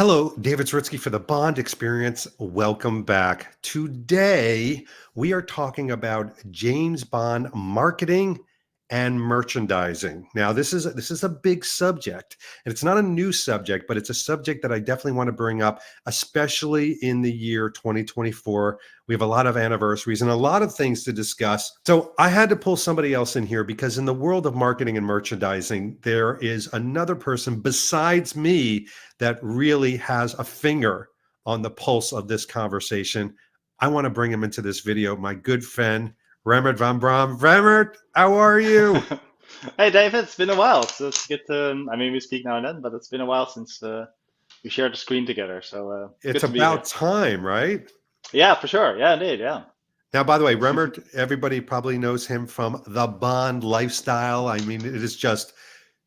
Hello, David Zaritsky for the Bond Experience. Welcome back. Today, we are talking about James Bond marketing and merchandising. Now, this is a big subject, and it's not a new subject, but it's a subject that I definitely want to bring up, especially in the year 2024. We have a lot of anniversaries and a lot of things to discuss. So, I had to pull somebody else in here because in the world of marketing and merchandising, there is another person besides me that really has a finger on the pulse of this conversation. I want to bring him into this video. My good friend, Remmert van Braam. Remmert, how are you? Hey David, it's been a while. So it's good to, we speak now and then, but it's been a while since we shared the screen together. So It's good to be about here. time, right? Yeah, for sure. Yeah, indeed. Yeah. Now, by the way, Remmert, everybody probably knows him from the Bond lifestyle. I mean, it is just,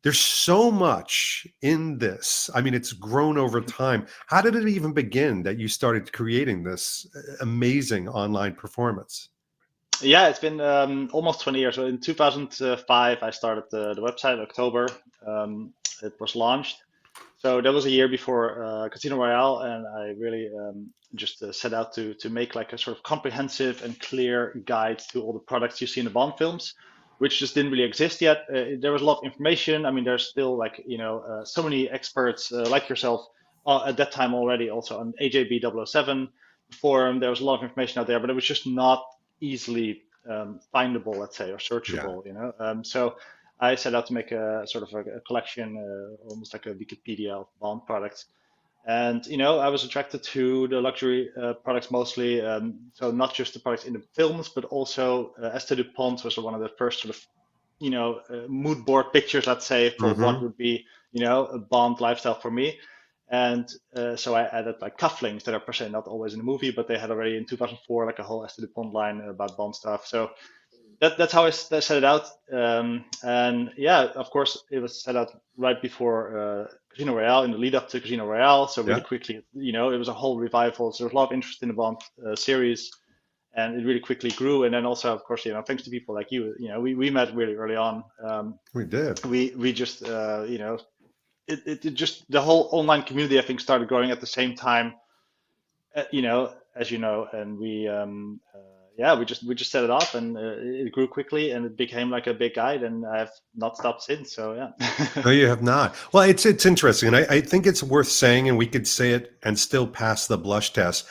there's so much in this. I mean, it's grown over time. How did it even begin that you started creating this amazing online performance? Yeah, it's been almost 20 years. So in 2005, I started the website, October. It was launched. So that was a year before Casino Royale, and I really just set out to make like a sort of comprehensive and clear guide to all the products you see in the Bond films, which just didn't really exist yet. There was a lot of information. I mean, there's still like so many experts like yourself at that time already, also on AJB 007 forum. There was a lot of information out there, but it was just not easily findable, let's say, or Yeah. searchable. So I set out to make a sort of a collection, almost like a Wikipedia of Bond products. And I was attracted to the luxury products mostly. So not just the products in the films, but also Estée Dupont was one of the first sort of mood board pictures, let's say, for what Hmm. would be a Bond lifestyle for me. And so I added like cufflinks that are per se not always in the movie, but they had already in 2004 like a whole Estée Dupont line about Bond stuff. So that's how set it out. And yeah, of course, it was set out right before Casino Royale, in the lead up to Casino Royale. So really Yeah. quickly, it was a whole revival. So there was a lot of interest in the Bond series, and it really quickly grew. And then also, of course, thanks to people like you, we met really early on. We did. We just, it just the whole online community, I think, started growing at the same time, as you know, and yeah, we just set it up, and it grew quickly, and it became like a big guide, and I've not stopped since. So yeah. No, you have not. Well, it's interesting, and I think it's worth saying, and we could say it and still pass the blush test.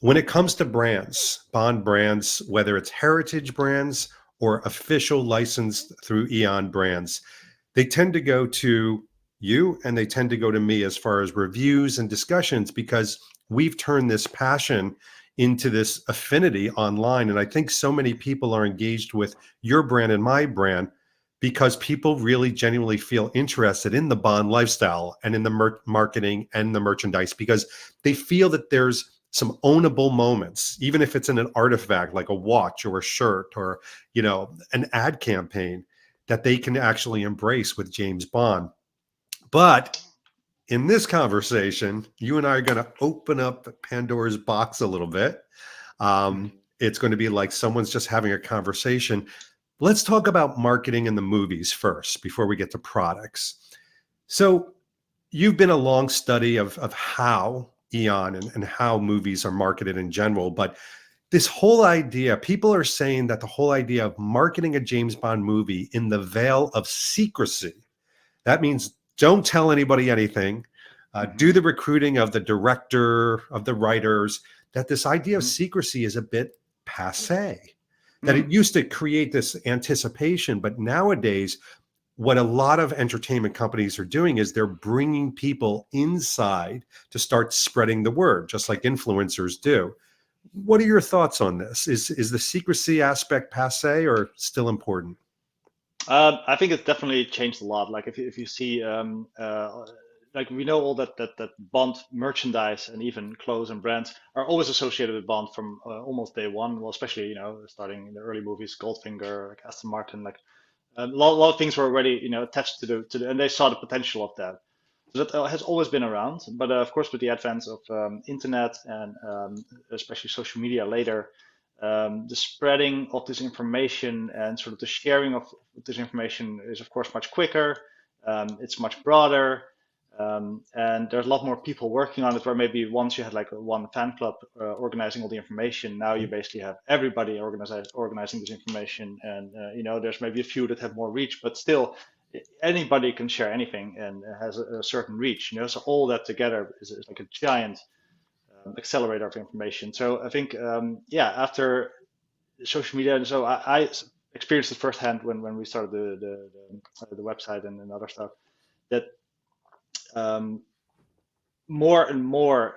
When it comes to brands, Bond brands, whether it's heritage brands or official licensed through Eon brands, they tend to go to you and they tend to go to me as far as reviews and discussions because we've turned this passion into this affinity online. And I think so many people are engaged with your brand and my brand because people really genuinely feel interested in the Bond lifestyle and in the marketing and the merchandise because they feel that there's some ownable moments, even if it's in an artifact like a watch or a shirt or, an ad campaign that they can actually embrace with James Bond. But in this conversation, you and I are going to open up Pandora's box a little bit. It's going to be like someone's just having a conversation. Let's talk about marketing in the movies first before we get to products. So, you've been a long study of how Eon and how movies are marketed in general, but this whole idea, people are saying that the whole idea of marketing a James Bond movie in the veil of secrecy, that means don't tell anybody anything, do Hmm. the recruiting of the director, of the writers, that this idea of Hmm. secrecy is a bit passe, that Hmm. it used to create this anticipation, but nowadays, what a lot of entertainment companies are doing is they're bringing people inside to start spreading the word, just like influencers do. What are your thoughts on this? Is the secrecy aspect passe or still important? I think it's definitely changed a lot. Like if you see, like we know all that Bond merchandise and even clothes and brands are always associated with Bond from almost day one. Well, especially starting in the early movies, Goldfinger, like Aston Martin, like a lot of things were already attached to the, and they saw the potential of that. So that has always been around. But of course, with the advent of internet and especially social media later, the spreading of this information and sort of the sharing of this information is, of course, much quicker. It's much broader. And there's a lot more people working on it, where maybe once you had like one fan club organizing all the information, now you basically have everybody organizing this information. And there's maybe a few that have more reach, but still anybody can share anything and has a certain reach. So all that together is like a giant accelerator of information. So I think, after social media, and so I experienced it firsthand when we started the website and other stuff, that um, more and more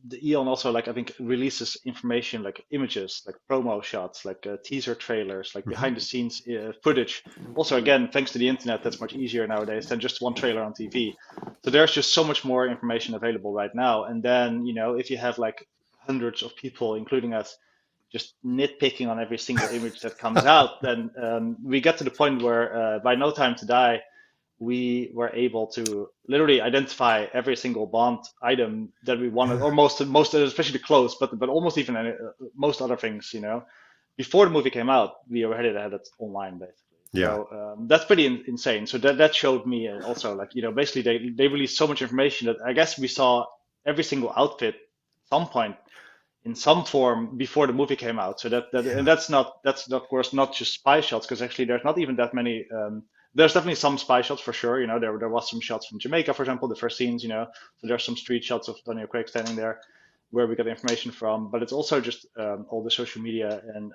the Eon also, like, I think, releases information like images, like promo shots, like teaser trailers, like Mhm. behind the scenes footage. Also, again, thanks to the internet, that's much easier nowadays than just one trailer on TV. So there's just so much more information available right now. And then, if you have like hundreds of people, including us, just nitpicking on every single image that comes out, then we get to the point where by No Time to Die, we were able to literally identify every single Bond item that we wanted, Yeah. or most, especially the clothes, but almost even most other things. Before the movie came out, we already had it online basically. Yeah. So that's pretty insane. So that showed me also, like, basically they released so much information that I guess we saw every single outfit at some point in some form before the movie came out. So and Yeah. that's of course not just spy shots, because actually there's not even that many. There's definitely some spy shots for sure. There was some shots from Jamaica, for example, the first scenes. So there's some street shots of Daniel Craig standing there, where we got information from. But it's also just all the social media and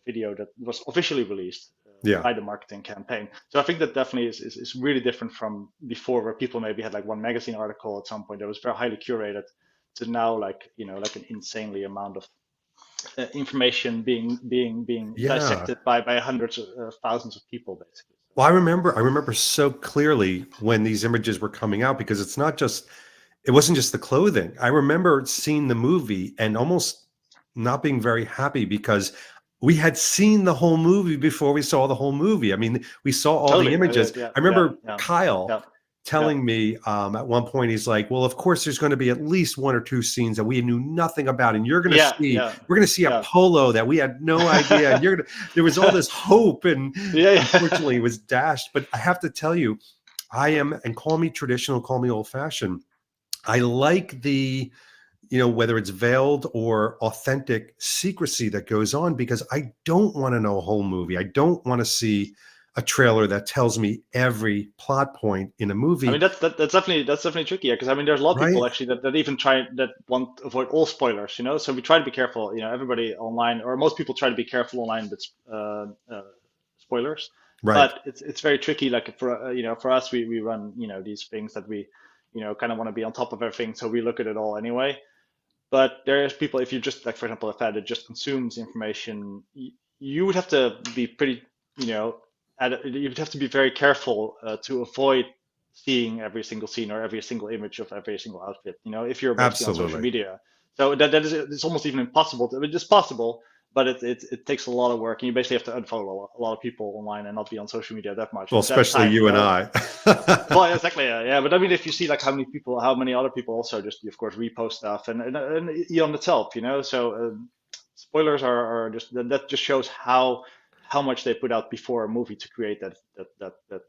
video that was officially released Yeah. by the marketing campaign. So I think that definitely is really different from before, where people maybe had like one magazine article at some point that was very highly curated, to now, like, like an insanely amount of information being Yeah. dissected by hundreds of thousands of people basically. Well, I remember so clearly when these images were coming out, because it wasn't just the clothing. I remember seeing the movie and almost not being very happy because we had seen the whole movie before we saw the whole movie. I mean, we saw all the Totally. images. Yeah, I yeah, remember yeah, Kyle yeah, yeah, telling me at one point, he's like, "Well, of course, there's going to be at least one or two scenes that we knew nothing about, and yeah, yeah, we're going to see a yeah, polo that we had no idea, and you're gonna." There was all this hope, and yeah, yeah. unfortunately, it was dashed. But I have to tell you, I am, and call me traditional, call me old fashioned. I like whether it's veiled or authentic secrecy that goes on, because I don't want to know a whole movie. I don't want to see a trailer that tells me every plot point in a I mean, movie, that's definitely tricky, because I mean, there's a lot of right? people actually that even try, that want to avoid all spoilers. So we try to be careful. Everybody online, or most people, try to be careful online with spoilers. Right. But it's very tricky. Like, for us, we run these things that we kind of want to be on top of everything, so we look at it all anyway. But there's people, if you just, like, for example, a fan that just consumes information, you would have to be pretty, you know, you would have to be very careful to avoid seeing every single scene or every single image of every single outfit. If you're mostly on social Absolutely. media, so that is, it's almost even impossible. It's possible, but it takes a lot of work, and you basically have to unfollow a lot of people online and not be on social media that much Well, at that especially time. you and I. Well, exactly, yeah. But I mean, if you see like how many other people also just, of course, repost stuff, and Eon itself, so spoilers are just, that just shows how much they put out before a movie to create that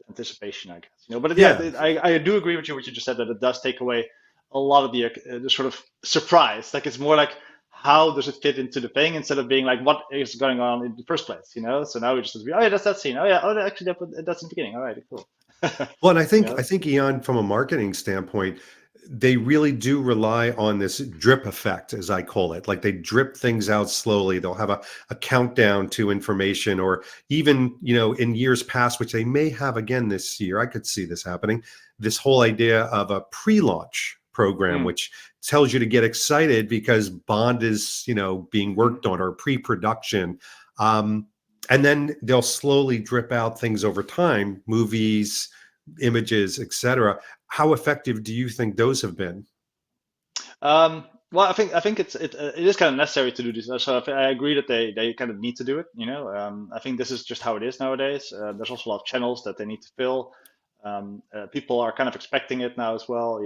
anticipation, I guess. But yeah, Yeah. I do agree with you what you just said, that it does take away a lot of the sort of surprise. Like, it's more like, how does it fit into the thing, instead of being like, what is going on in the first place. So now we just, oh yeah, that's that scene. Oh yeah, oh, actually that's in the beginning. All right, cool. Well, and I you think know I think Eon, from a marketing standpoint, they really do rely on this drip effect, as I call it. Like, they drip things out slowly. They'll have a countdown to information, or even, in years past, which they may have again this year, I could see this happening, this whole idea of a pre-launch program, Mm, which tells you to get excited because Bond is, being mm. worked on, or pre-production. Um, and then they'll slowly drip out things over time, movies, images, etc. How effective do you think those have been? Well, I think it is kind of necessary to do this. So I agree that they kind of need to do it. I think this is just how it is nowadays. There's also a lot of channels that they need to fill. People are kind of expecting it now as well.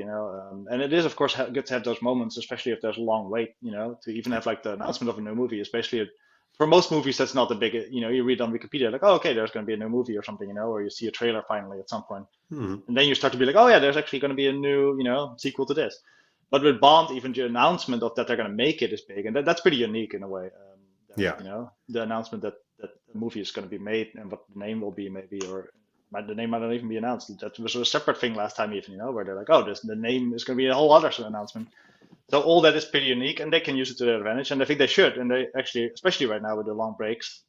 And it is, of course, good to have those moments, especially if there's a long wait. To even have like the announcement of a new movie, especially for most movies, that's not the big, you read on Wikipedia, like, oh, okay, there's going to be a new movie or something, or you see a trailer finally at some point. Hmm. And then you start to be like, oh yeah, there's actually going to be a new, sequel to this. But with Bond, even the announcement of that they're going to make it is big, and that's pretty unique in a way. Yeah. The announcement that a movie is going to be made and what the name will be, maybe, or the name might not even be announced. That was a separate thing last time, even, where they're like, oh, the name is going to be a whole other announcement. So all that is pretty unique, and they can use it to their advantage, and I think they should. And they actually, especially right now with the long breaks,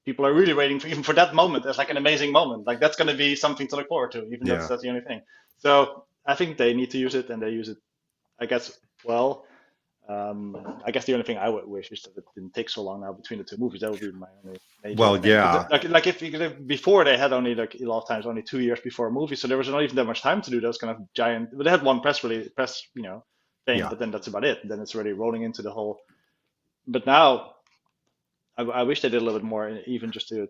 people are really waiting for even for that moment as like an amazing moment. Like that's going to be something to look forward to, even Yeah. that's the only thing. So I think they need to use it, and they use it, I guess, well. I guess the only thing I would wish is that it didn't take so long now between the two movies. That would be my only major Well, thing. yeah. Like if before they had only like a lot of times only 2 years before a movie, so there was not even that much time to do those kind of giant. But they had one press thing, Yeah. but then that's about it. Then it's already rolling into the whole. But now I wish they did a little bit more, even just to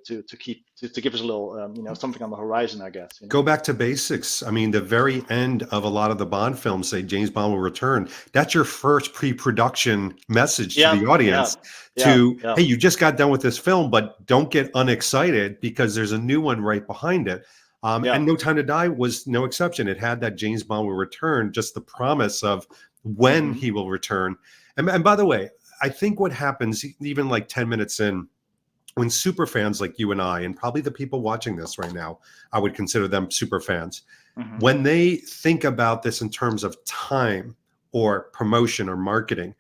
give us a little something on the horizon, I guess. Go back to basics. I mean, the very end of a lot of the Bond films say James Bond will return. That's your first pre-production message to Yeah, the yeah, audience yeah, to, yeah, hey, you just got done with this film, but don't get unexcited because there's a new one right behind it. yeah. And No Time to Die was no exception. It had that James Bond will return, just the promise of when Hmm. he will return. And by the way, I think what happens, even like 10 minutes in, when super fans like you and I, and probably the people watching this right now, I would consider them super fans, Hmm. when they think about this in terms of time or promotion or marketing,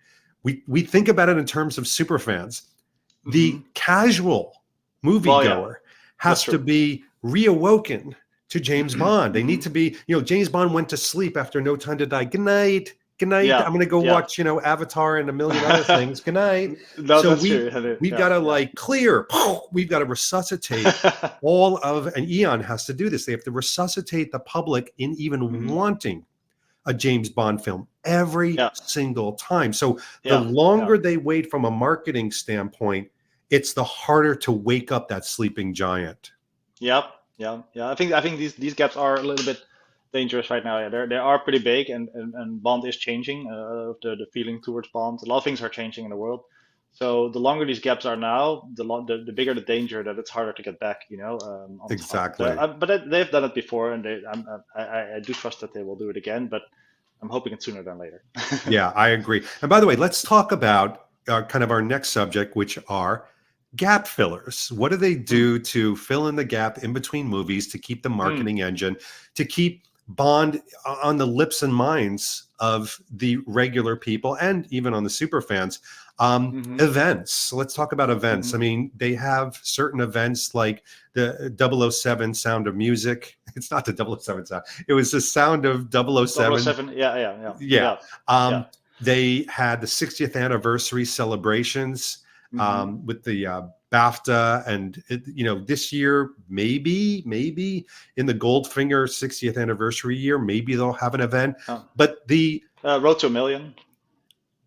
we think about it in terms of super fans. Hmm. The casual Well, yeah, moviegoer that's has to true. be reawoken to James Bond. They need to be, James Bond went to sleep after No Time to Die. Good night. Good night. Yeah, I'm going to go yeah. watch, Avatar and a million other things. Good night. No, So that's true. we've got Yeah, to yeah. like clear. We've got to resuscitate all of, and Eon has to do this. They have to resuscitate the public in even Hmm. wanting a James Bond film every Yeah, single time. So the yeah, yeah. longer they wait from a marketing standpoint, it's the harder to wake up that sleeping giant. Yep, yeah, yeah. I think these gaps are a little bit dangerous right now. Yeah, they are pretty big, and Bond is changing. The feeling towards Bond, a lot of things are changing in the world. So the longer these gaps are now, the bigger the danger that it's harder to get back. On top. Exactly. But they've done it before, and I do trust that they will do it again. But I'm hoping it's sooner than later. Yeah, I agree. And by the way, let's talk about kind of our next subject, which are gap fillers. What do they Mm, do to fill in the gap in between movies to keep the mm, marketing engine, to keep Bond on the lips and minds of the regular people and even on the super fans? mm-hmm, Events. Let's talk about events. mm-hmm. I mean, they have certain events like the 007 Sound of Music. It's not the 007 sound. It was the Sound of 007. 007. Yeah, yeah, yeah, Yeah. yeah, yeah. They had the 60th anniversary celebrations Mm-hmm. with the BAFTA, and this year maybe in the Goldfinger 60th anniversary year, maybe they'll have an event. Oh. But Road to a Million.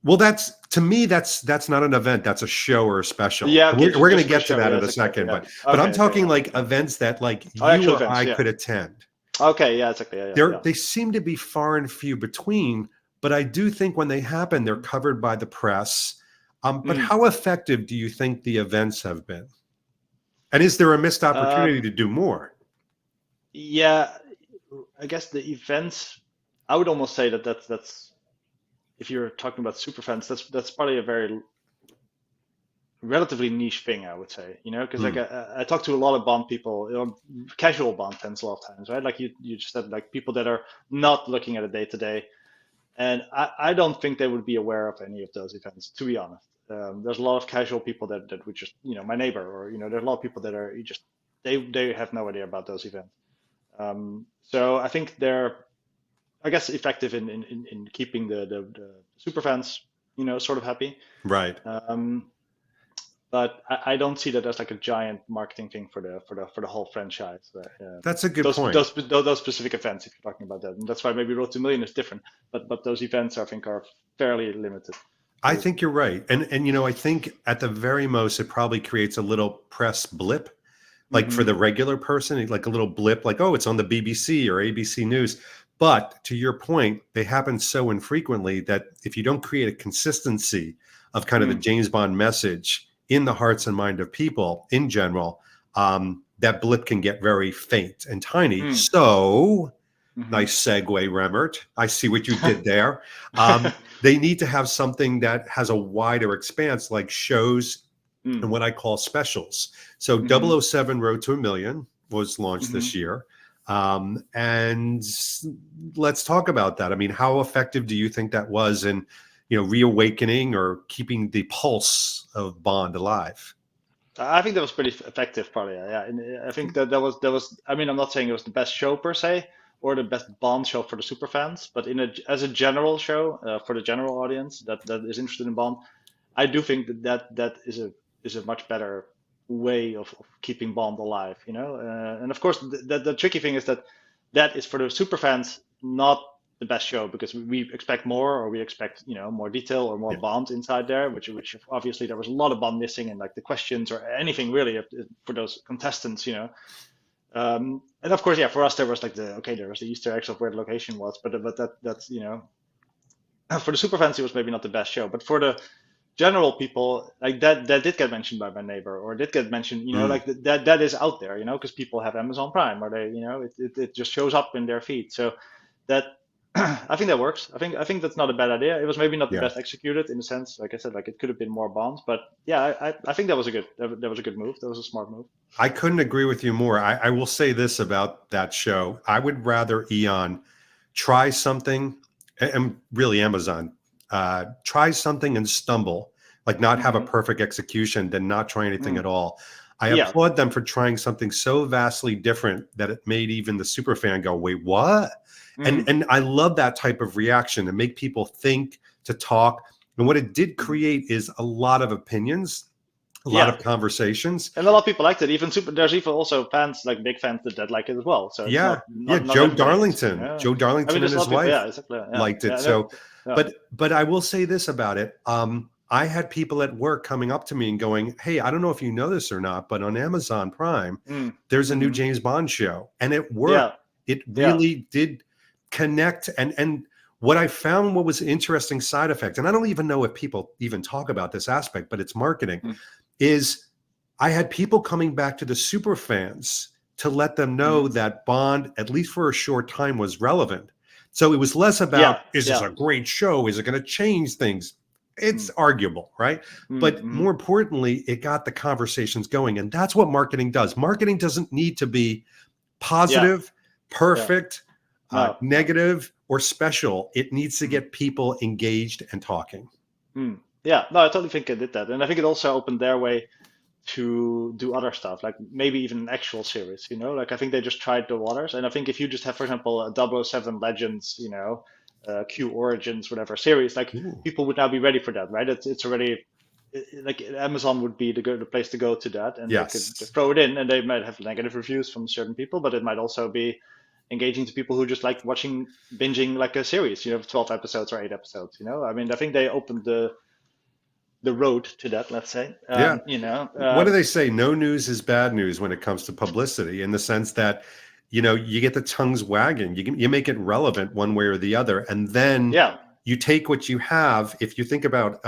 that's, to me, that's not an event. That's a show or a special. Yeah, okay, We're going just to for a get to show. that Yeah, in a exactly. second, Yeah. but I'm Okay, okay, talking yeah, like yeah. events that like Oh, you actual or events. I Yeah. could attend. Okay, yeah, exactly. Yeah, yeah, They seem to be far and few between, but I do think when they happen, they're yeah. covered by the press. But Mm. how effective do you think the events have been? And is there a missed opportunity Um, to do more? yeah, I guess the events. I would almost say that's if you're talking about super fans, that's probably a very relatively niche thing, I would say. Because like Hmm. I talk to a lot of Bond people, casual Bond fans a lot of times, right? Like you just said, like people that are not looking at it day to day. And I don't think they would be aware of any of those events, to be honest. There's a lot of casual people that would just, my neighbor, or, there's a lot of people that are just, they have no idea about those events. So I think they're, I guess, effective in keeping the super fans, sort of happy. Right. Um, but I don't see that as like a giant marketing thing for the whole franchise. That's a good Those point. those those specific events, if you're talking about that, and that's why maybe Road to Million is different. But those events, I think, are fairly limited. I think you're right. And I think at the very most, it probably creates a little press blip, like for Mm-hmm. the regular person, like a little blip, like, oh, it's on the BBC or ABC News. But to your point, they happen so infrequently that if you don't create a consistency of kind of the Mm. James Bond message in the hearts and mind of people in general, that blip can get very faint and tiny. So, nice segue, Remmert. I see what you did there. They need to have something that has a wider expanse, like shows and what I call specials. So 007 Road to a Million was launched this year. And let's talk about that. I mean, how effective do you think that was in, reawakening or keeping the pulse of Bond alive? I think that was pretty effective, probably. Yeah, and I think that was. I mean, I'm not saying it was the best show per se, or the best Bond show for the super fans, but as a general show for the general audience that is interested in Bond, I do think that is a much better way of keeping Bond alive. And of course, the tricky thing is that is for the super fans not the best show because we expect more, or we expect more detail or more Bond inside there, which obviously there was a lot of Bond missing in like the questions or anything really for those contestants. And of course, yeah, for us there was like there was the Easter eggs of where the location was, but that's for the super fans it was maybe not the best show, but for the general people, like that did get mentioned by my neighbor, or did get mentioned, like that is out there, because people have Amazon Prime, or they, it just shows up in their feed. So that I think that works. I think that's not a bad idea. It was maybe not the best executed in the sense, like I said, like it could have been more Bonds, but yeah, I think that was a good move. That was a smart move. I couldn't agree with you more. I will say this about that show. I would rather Eon try something, and really Amazon, try something and stumble, like not have a perfect execution, than not try anything at all. I applaud them for trying something so vastly different that it made even the super fan go, wait, what? And I love that type of reaction to make people think, to talk. And what it did create is a lot of opinions, a lot of conversations. And a lot of people liked it. There's even also fans, like big fans that like it as well. So not Joe Darlington. Joe Darlington and his wife liked it. So, but I will say this about it. I had people at work coming up to me and going, hey, I don't know if you know this or not, but on Amazon Prime, there's a new James Bond show. And it worked. It really did connect. And what I found, what was an interesting side effect, and I don't even know if people even talk about this aspect, but it's marketing, is I had people coming back to the super fans to let them know that Bond, at least for a short time, was relevant. So it was less about, is this a great show? Is it going to change things? It's arguable, right? But more importantly, it got the conversations going. And that's what marketing does. Marketing doesn't need to be positive, perfect, negative, or special. It needs to get people engaged and talking. Yeah, no, I totally think it did that. And I think it also opened their way to do other stuff, like maybe even an actual series, like I think they just tried the waters. And I think if you just have, for example, a 007 Legends, Q Origins, whatever series, like people would now be ready for that, right? It's already like Amazon would be the place to go to that, and they could throw it in, and they might have negative reviews from certain people, but it might also be engaging to people who just like binging like a series, 12 episodes or 8 episodes. I mean, I think they opened the road to that, let's say. What do they say? No news is bad news when it comes to publicity, in the sense that you get the tongues wagging, you make it relevant one way or the other, and then you take what you have. If you think about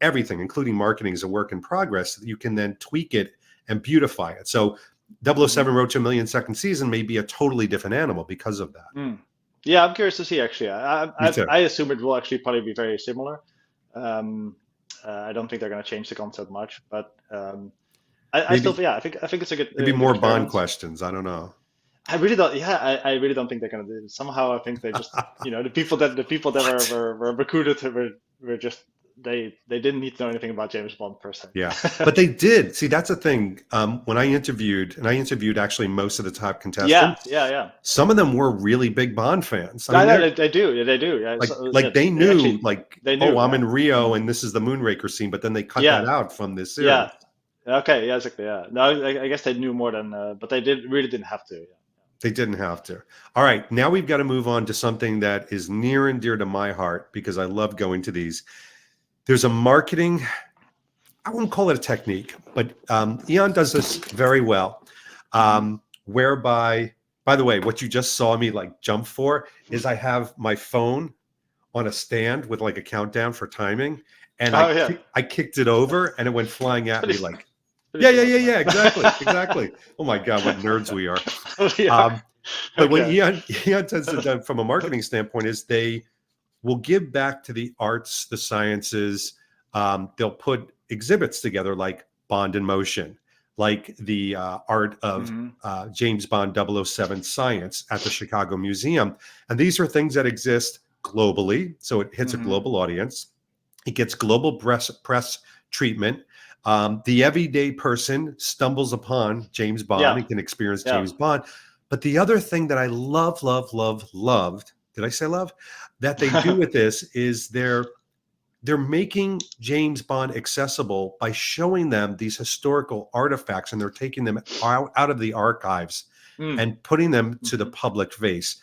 everything, including marketing, as a work in progress, you can then tweak it and beautify it. So 007 Road to a Million second season may be a totally different animal because of that. Yeah, I'm curious to see, actually. I assume it will actually probably be very similar. I don't think they're going to change the concept much, but I still, I think it's a good. Maybe more Bond questions. I don't know. I really don't. Yeah, I really don't think they're going to do it. Somehow, I think they just, the people that were recruited were just they didn't need to know anything about James Bond per se. Yeah, but they did. See, that's the thing. When I interviewed actually most of the top contestants. Yeah. Some of them were really big Bond fans. I mean, they do. Yeah. They knew, I'm in Rio and this is the Moonraker scene, but then they cut that out from this series. Yeah. Okay. Yeah. Exactly. Yeah. No, I guess they knew more than, but they really didn't have to. Yeah. They didn't have to. All right. Now we've got to move on to something that is near and dear to my heart, because I love going to these. There's a marketing, I won't call it a technique, but Eon does this very well, whereby, by the way, what you just saw me like jump for is I have my phone on a stand with like a countdown for timing. and Oh yeah, I kicked it over, and it went flying it's at pretty me fun. like, Pretty yeah, yeah, fun. yeah, yeah, exactly, exactly. Oh my God, what nerds we are. Yeah. Um, but what Okay. Eon tends to do from a marketing standpoint is they will give back to the arts, the sciences. They'll put exhibits together like Bond in Motion, like the art of Hmm. James Bond 007 science at the Chicago Museum. And these are things that exist globally. So it hits a Hmm. global audience. It gets global press treatment. The everyday person stumbles upon James Bond Yeah. and can experience Yeah. James Bond. But the other thing that I loved, did I say love? That they do with this is they're making James Bond accessible by showing them these historical artifacts, and they're taking them out of the archives Mm. and putting them to the Hmm. public face.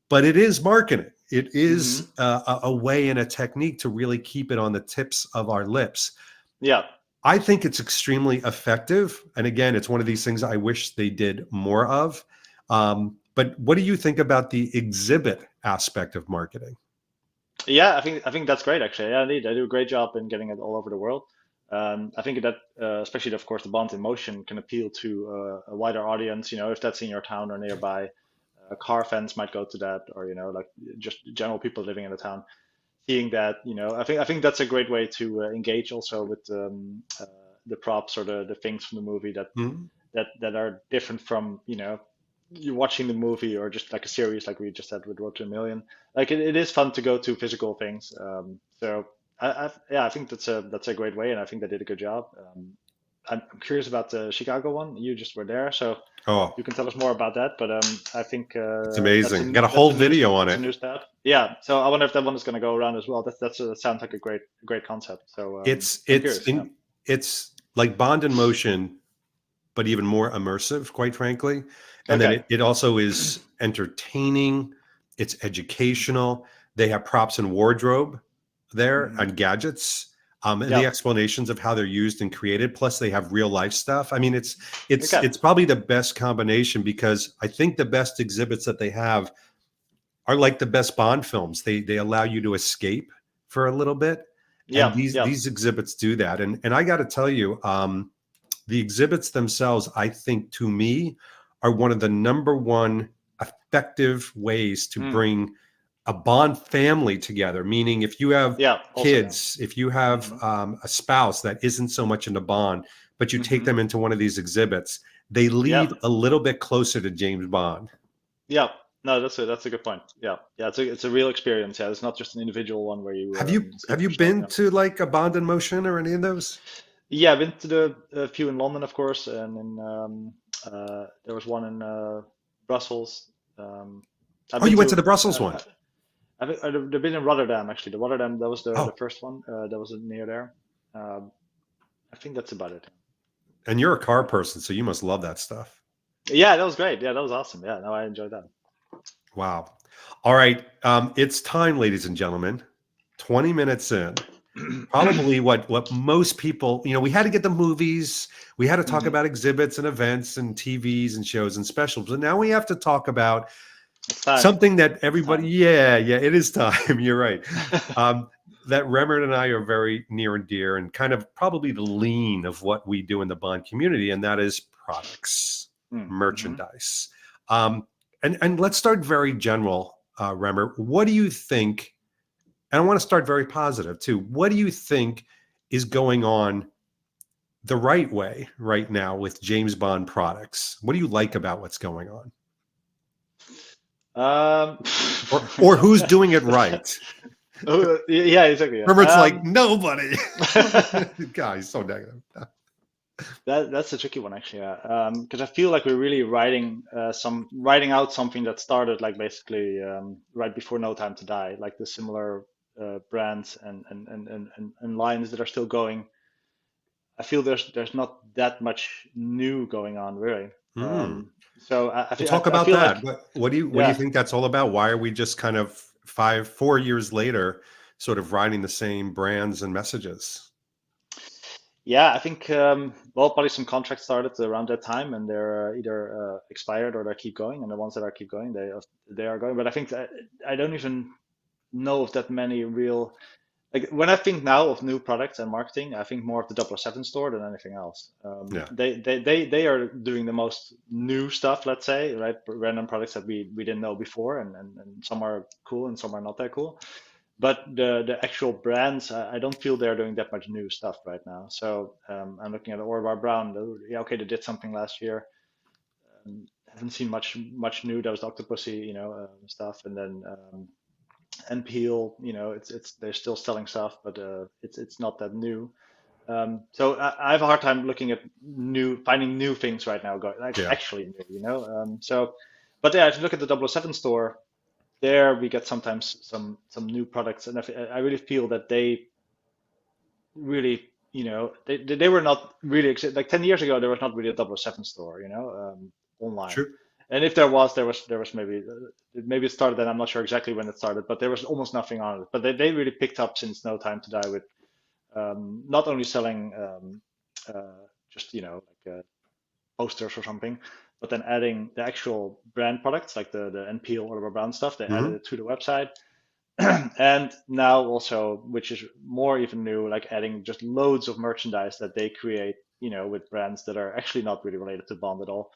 But it is marketing. It Hmm. is a way and a technique to really keep it on the tips of our lips. Yeah. I think it's extremely effective. And again, it's one of these things I wish they did more of. But what do you think about the exhibit aspect of marketing? Yeah, I think that's great actually. Yeah, indeed, they do a great job in getting it all over the world. I think that especially of course the Bond in Motion can appeal to a wider audience. If that's in your town or nearby, car fans might go to that, or like just general people living in the town, seeing that. I think that's a great way to engage also with the props or the things from the movie that Hmm? that are different from you watching the movie or just like a series like we just had with Road to a Million. Like it is fun to go to physical things. So yeah, I think that's a great way, and I think they did a good job. I'm curious about the Chicago one. You just were there, so Oh, you can tell us more about that. But I think it's that's amazing. Got a that's whole a news video on that's a it. new stat. Yeah. So I wonder if that one is going to go around as well. That sounds like a great concept. So It's I'm it's curious. Yeah. in it's like Bond in Motion, but even more immersive, quite frankly. And then Okay. it also is entertaining, it's educational. They have props and wardrobe there Hmm. and gadgets. And the Yeah. explanations of how they're used and created. Plus, they have real life stuff. I mean, it's Okay. it's probably the best combination because I think the best exhibits that they have are like the best Bond films. They allow you to escape for a little bit, and Yeah. these Yeah. these exhibits do that. And I got to tell you, the exhibits themselves, I think, to me, are one of the number one effective ways to Mm. bring a Bond family together. Meaning, if you have Yeah, also, yeah. kids, if you have Hmm. a spouse that isn't so much into Bond, but you take Hmm. them into one of these exhibits, they Yeah, leave a little bit closer to James Bond. yeah. No, that's a good point. Yeah, yeah. It's a real experience. Yeah, it's not just an individual one where you Have you skip have you through stuff. been Yeah. to like a Bond in Motion or any of those? Yeah, I've been to the a few in London, of course, and in there was one in Brussels. Um, I've Oh, been you went to to the Brussels one. I've been in Rotterdam actually. The Rotterdam, that was the Oh, first one. That was near there. Um, I think that's about it. and you're a car person, so you must love that stuff. Yeah, that was great. Yeah, that was awesome. Yeah, no, I enjoyed that. Wow. All right. It's time, ladies and gentlemen. 20 minutes in. Probably what most people, we had to get the movies, we had to talk Hmm. about exhibits and events and TVs and shows and specials. But now we have to talk about It's time. something that It's everybody, time. yeah, yeah, it is time. You're right. That Remmert and I are very near and dear and kind of probably the lean of what we do in the Bond community, and that is products, Mm-hmm. merchandise. Um, and let's start very general, Remmert. What do you think? And I want to start very positive too. What do you think is going on the right way right now with James Bond products? What do you like about what's going on? Um, Or who's doing it right? yeah, exactly. Yeah. Remember, it's like nobody. God, he's so negative. That's a tricky one actually. Yeah. Because I feel like we're really writing out something that started like basically right before No Time to Die, like the similar brands and lines that are still going. I feel there's not that much new going on really. Hmm. So I, I We'll feel I, talk I about feel that. like What do you yeah. think that's all about? Why are we just kind of 4 years later, sort of riding the same brands and messages? Yeah, I think well, probably some contracts started around that time, and they're either expired or they keep going. And the ones that are keep going, they are going. But I think that I don't even know of that many real like when I think now of new products and marketing, I think more of the 007 store than anything else. Yeah, They are doing the most new stuff, let's say, right? Random products that we didn't know before, and some are cool and some are not that cool. But the actual brands, I don't feel they're doing that much new stuff right now. So I'm looking at Orvar Brown. Yeah, okay, they did something last year. Haven't seen much new. That was Octopussy, stuff, and then and Peel, it's they're still selling stuff, but it's not that new. So I have a hard time looking at finding new things right now, like yeah, actually new. But yeah, if you look at the 007 store, there we get sometimes some new products, and I really feel that they really, they were not really like 10 years ago. There was not really a 007 store, online. true. And if there was maybe it started then. I'm not sure exactly when it started, but there was almost nothing on it. But they really picked up since No Time to Die with not only selling just posters or something, but then adding the actual brand products like the NPL or the Brown stuff. They added Hmm. it to the website. And now also, which is more even new, like adding just loads of merchandise that they create, with brands that are actually not really related to Bond at all,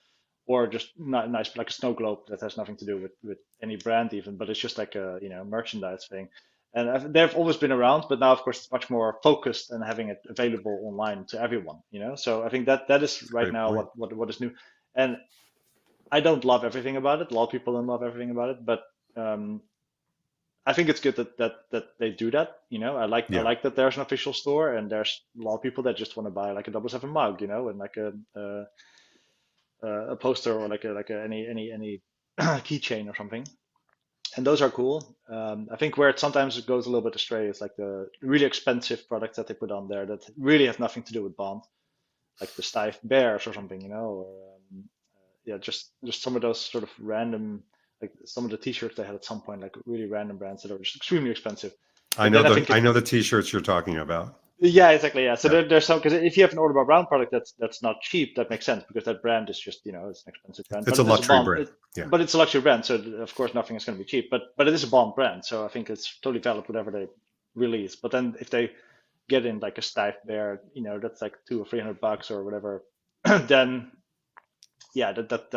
or just not nice, like a snow globe that has nothing to do with any brand even, but it's just like a merchandise thing. And they've always been around, but now of course it's much more focused and having it available online to everyone. So I think that is That's a right great now point. what is new. And I don't love everything about it. A lot of people don't love everything about it, but um, I think it's good that they do that. I Yeah, like that there's an official store, and there's a lot of people that just want to buy like a 007 mug, and like a poster or like any keychain or something. And those are cool. I think where it sometimes goes a little bit astray is like the really expensive products that they put on there that really have nothing to do with Bond, like the Stuyve Bears or something, or yeah, just some of those sort of random, like some of the T-shirts they had at some point, like really random brands that are just extremely expensive. I But know then I the think I it, know the T-shirts you're talking about. yeah, exactly, yeah. So Yeah, there's some, because if you have an Order by Brown product that's not cheap, that makes sense because that brand is just it's an expensive brand, it's but a it is a luxury Bond, brand. Yeah, but it's a luxury brand, so of course nothing is going to be cheap. But it is a Bond brand, so I think it's totally valid whatever they release. But then if they get in like a Stuyve Bear, that's like 200 or 300 bucks or whatever, then yeah, that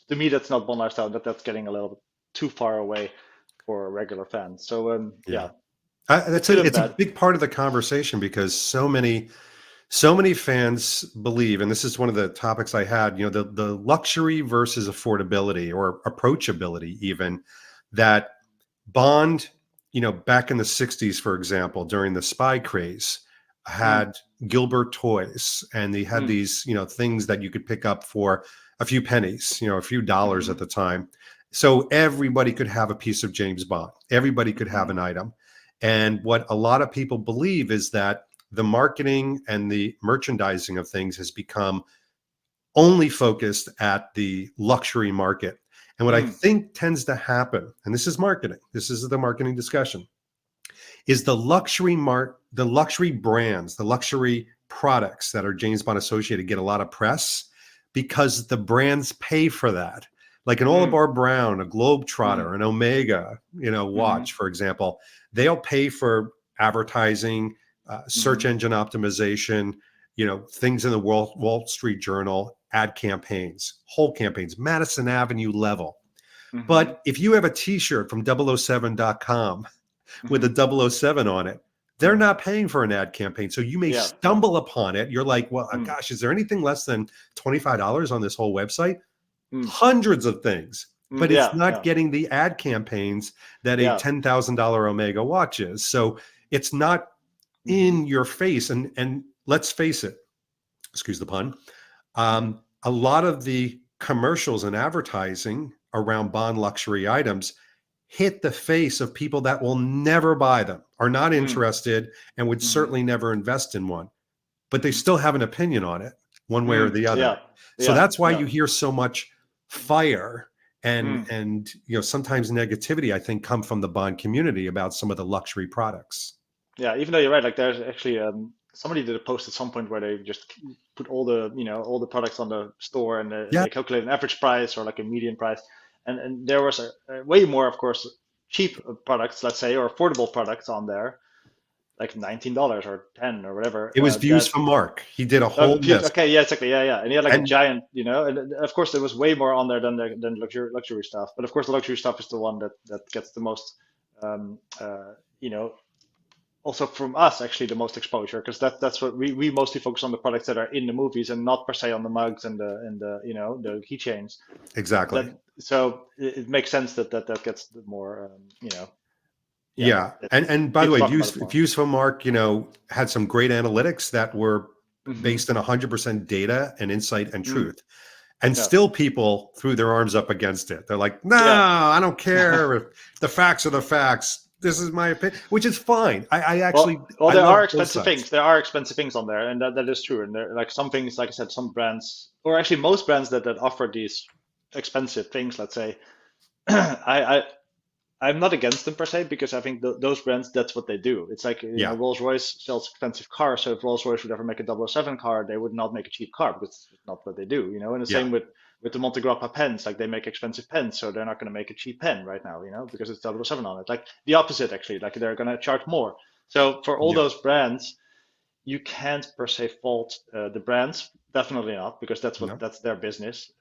to me that's not Bond lifestyle. That's getting a little bit too far away for regular fans. So yeah. yeah, it's That's good and it's a bad. big part of the conversation because so many fans believe, and this is one of the topics I had, the luxury versus affordability or approachability, even that Bond, back in the 60s, for example, during the spy craze, Mm, had Gilbert toys and they had mm, these, things that you could pick up for a few pennies, a few dollars at mm-hmm, the time. So everybody could have a piece of James Bond. Everybody could have mm-hmm, an item. And what a lot of people believe is that the marketing and the merchandising of things has become only focused at the luxury market. And what I mm, think tends to happen, and this is marketing, this is the marketing discussion, is the luxury brands, the luxury products that are James Bond associated get a lot of press because the brands pay for that. Like an mm, Oliver Brown, a mm, Globetrotter, an Omega, mm-hmm, watch, for example, they'll pay for advertising, mm-hmm, search engine optimization, things in the Wall Street Journal, ad campaigns, whole campaigns, Madison Avenue level. mm-hmm, But if you have a t-shirt from 007.com with mm-hmm, a 007 on it, they're mm-hmm. not paying for an ad campaign. So you may Yeah, yeah. stumble upon it. You're like, well, Mm, gosh, is there anything less than $25 on this whole website? mm, Hundreds of things, but it's yeah, not yeah, getting the ad campaigns that a yeah. $10,000 Omega watch is. So it's not Mm-hmm, in your face. And let's face it, excuse the pun, mm-hmm, a lot of the commercials and advertising around Bond luxury items hit the face of people that will never buy them, are not mm, interested, and would mm-hmm, certainly never invest in one, but they mm-hmm, still have an opinion on it, one way or the other. yeah, So yeah, that's why yeah. you hear so much fire and Mm. and sometimes negativity, I think, come from the Bond community about some of the luxury products. Yeah, even though you're right, like there's actually somebody did a post at some point where they just put all the products on the store, and Yeah. they calculate an average price or like a median price, and there was a way more, of course, cheap products, let's say, or affordable products on there, like $19 or 10 or whatever. It was views That from Mark. He did a whole list. Okay, yeah, exactly, yeah, and he had like a And giant, and of course there was way more on there than luxury stuff. But of course, the luxury stuff is the one that gets the most, um, uh, you know, also from us actually the most exposure, because that's what we mostly focus on, the products that are in the movies and not per se on the mugs and the the keychains. exactly. That So it makes sense that gets the more yeah, Yeah. that And by the people way, talk about it more. views from Mark, had some great analytics that were Hmm. based on 100% data and insight and Mm, truth. And yeah, still people threw their arms up against it. They're like, no, yeah. I don't care if the facts are the facts. This is my opinion, which is fine. I actually, Well, I there love are both expensive sides. things. There are expensive things on there, and that is true. And there, like some things, like I said, some brands, or actually most brands that offer these expensive things, let's say, I I'm not against them per se, because I think those brands, that's what they do. It's like, Yeah. Rolls-Royce sells expensive cars, so if Rolls-Royce would ever make a 007 car, they would not make a cheap car because it's not what they do, And the Yeah. same with the Monte Grappa pens, like they make expensive pens, so they're not going to make a cheap pen right now, because it's 007 on it. Like the opposite, actually, like they're going to charge more. So for all Yeah. those brands, you can't per se fault the brands, definitely not, because No. that's their business.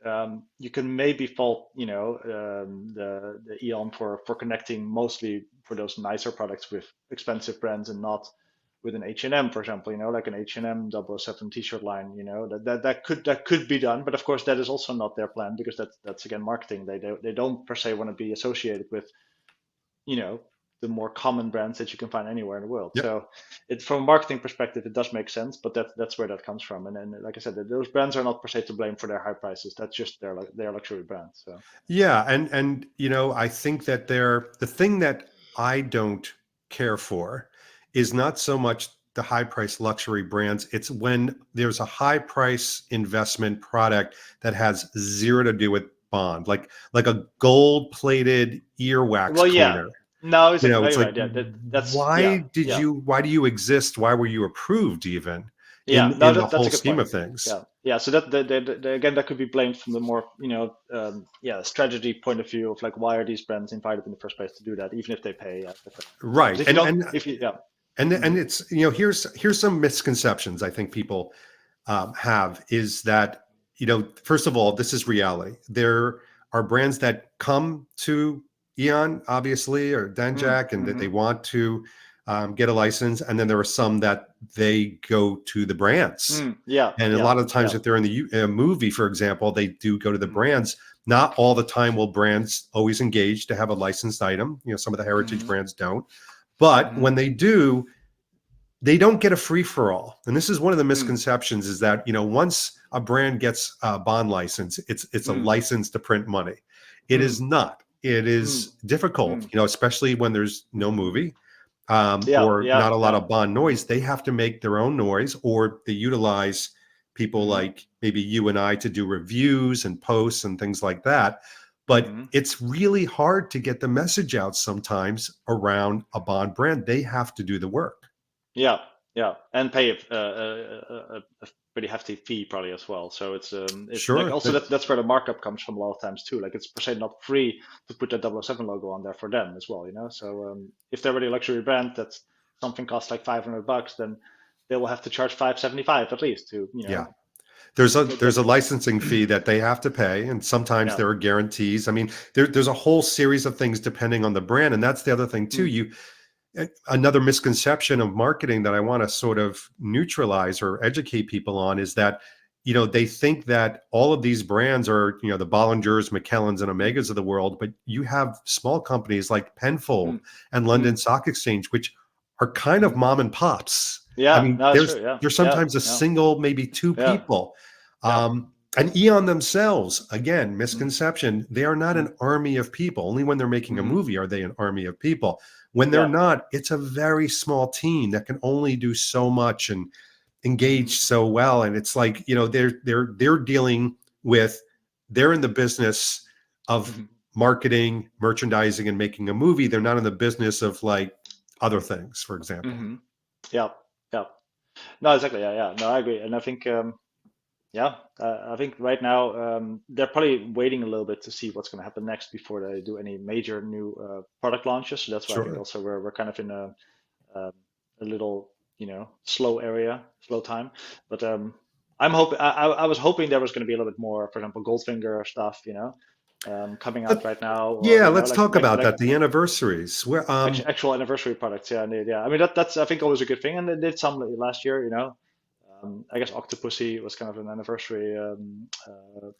You can maybe fault the Eon for connecting mostly for those nicer products with expensive brands and not with an H&M, for example, like an H&M 007 t-shirt line, that could be done, but of course that is also not their plan, because that's again marketing. They don't per se want to be associated with you know the more common brands that you can find anywhere in the world. Yep. So it from a marketing perspective, it does make sense, but that's where that comes from. And then, like I said, those brands are not per se to blame for their high prices. That's just their luxury brands. So. Yeah. And I think that the thing that I don't care for is not so much the high price luxury brands. It's when there's a high price investment product that has zero to do with Bond, like a gold plated earwax Well, yeah, cleaner. no, exactly. No, It's you're like, right. Yeah, that's yeah, yeah, why do you exist? Why were you approved even yeah. No, in the that's whole a good scheme point. of things? Yeah, yeah. So again, that could be blamed from the more yeah, strategy point of view of like, why are these brands invited in the first place to do that, even if they pay? Because Right. if you don't, if you yeah. And Mhm. it's, here's some misconceptions I think people have is that, first of all, this is reality. There are brands that come to Eon, obviously, or Mm, Danjak, and that they mhm. want to get a license. And then there are some that they go to the brands. Mm, yeah, And a yeah, lot of times, yeah. if they're in the movie, for example, they do go to the Mhm. brands. Not all the time will brands always engage to have a licensed item. Some of the heritage Mhm. brands don't. But Mhm. when they do, they don't get a free for all. And this is one of the Mm, misconceptions is that, once a brand gets a bond license, it's a mm, license to print money. It is mm, not. It mm, is difficult, mm. especially when there's no movie Yeah, or yeah, not a lot yeah. of bond noise. They have to make their own noise, or they utilize people Mhm. like maybe you and I to do reviews and posts and things like that. But Mhm. it's really hard to get the message out sometimes around a bond brand. They have to do the work. Yeah, yeah, and pay a pretty hefty fee probably as well. So it's like Sure. also that's where the markup comes from a lot of times too. Like it's per se not free to put that 007 logo on there for them as well. So if they're already a luxury brand, that's something costs like $500, then they will have to charge 575 at least to Yeah. There's get a licensing fee that they have to pay, and sometimes yeah. there are guarantees. I mean, there's a whole series of things depending on the brand, and that's the other thing too. Mm, Another misconception of marketing that I want to sort of neutralize or educate people on is that they think that all of these brands are the Bollingers, McKellans, and mm, Omegas of the world, but you have small companies like Penfold mm, and mm, London Stock Exchange, which are kind of mm. mom and pops. I Yeah, mean, no, that's there's true. Yeah, there's yeah, sometimes a yeah, single, maybe two yeah, people. yeah. And Eon themselves, again, Mm, misconception, they are not mm, an army of people. Only when they're making a mm, movie are they an army of people. When they're yeah. not, it's a very small team that can only do so much and Mm, engage so well. And it's like, they're dealing with, they're in the business of mhm, marketing, merchandising, and making a movie. They're not in the business of like other things, for example. mhm. Yeah, yeah. No, exactly. Yeah, yeah. No, I agree. And I think, yeah, I think right now they're probably waiting a little bit to see what's going to happen next before they do any major new product launches. So that's why I think Sure. also we're kind of in a a little, slow time. But I'm hoping I was hoping there was going to be a little bit more, for example, Goldfinger stuff, coming out But right now, or yeah, let's talk about like that. The anniversaries. Where actual anniversary products. Yeah, indeed. Yeah, I mean that's I think always a good thing, and they did some last year. I guess Octopussy was kind of an anniversary yeah,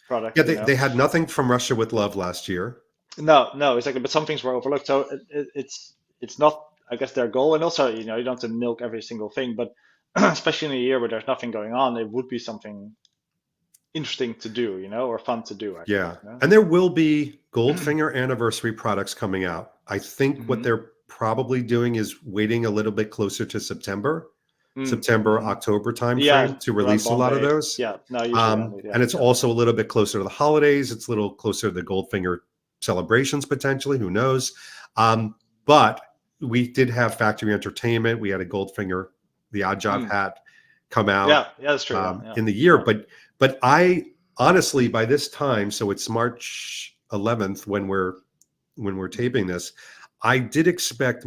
product. they had nothing from Russia with Love last year. No, no, exactly. But some things were overlooked, so it's not, I guess, their goal. And also, you don't have to milk every single thing, but especially in a year where there's nothing going on, it would be something interesting to do, or fun to do, I think. Yeah. And there will be Goldfinger anniversary products coming out. I think what Hmm. they're probably doing is waiting a little bit closer to September, Mm-hmm. October timeframe Yeah, to around release a lot of Bombay. those. Yeah, no, usually, I And yeah, it's yeah. also a little bit closer to the holidays. It's a little closer to the Goldfinger celebrations, potentially. Who knows? But we did have Factory Entertainment. We had a Goldfinger, the Odd Job Mm. hat come out Yeah, yeah, that's true. Yeah, yeah, in the year. yeah. But I honestly, by this time, so it's March 11th when we're taping this, I did expect